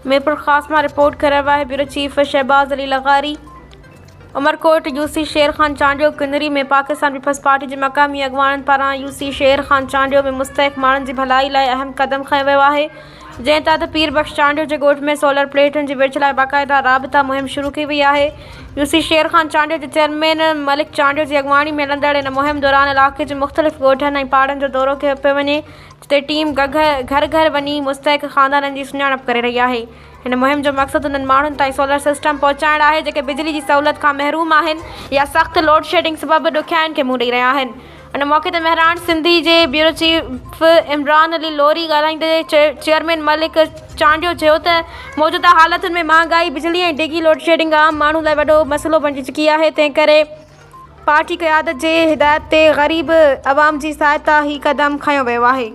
मीरपुर ख़ास मां रिपोर्ट करे रहिया है bureau chief Shahbaz Ali Lagari. Umerkot UC Sher Khan Chandio Kinri में पाकिस्तान पीपल्स पार्टी के मक़ामी अॻवाननि पारां यूसी शेर खान चांडियो में मुस्तहिक़ माण्हुनि जी भलाई लाइ अहम क़दम खंयो वियो आहे। जंहिं तहत पीर बख्श चांडियो जे ॻोठ में सोलर प्लेटुनि जी विच लाइ बाक़ाइदा राबिता मुहिम शुरू कई वई आहे। यूसी शेर खान चांडियो जे चेयरमैन मलिक चांडियो जी अॻवानी में हलंदड़ इन मुहिम दौरान इलाइक़े जे मुख़्तलिफ़ ॻोठनि ऐं पाड़नि जो दौरो कयो पियो वञे, जिते टीम घर घर वञी मुस्तहिक़ ख़ानदाननि जी सुञाणप करे रही आहे। हिन मुहिम जो मक़सदु उन्हनि माण्हुनि ताईं सोलर सिस्टम पहुचाइणु आहे जेके बिजली जी सहूलियत खां महरूम आहिनि या सख़्तु लोड शेडिंग सबबि ॾुखियाईनि खे मुंहुं ॾेई रहिया आहिनि। उन मौक़े ते महरान सिंधी जे ब्यूरो चीफ इमरान अली लोरी ॻाल्हाईंदे चेयरमैन मलिक चांडियो चयो त मौजूदा हालतुनि में महांगाई, बिजली ऐं डिघी लोड शेडिंग आम माण्हू लाइ वॾो मसइलो बणिजी चुकी आहे। तंहिं करे पार्टी क़यादत जे हिदायत ते ग़रीब अवाम जी सहायता ही क़दम खंयो वियो आहे।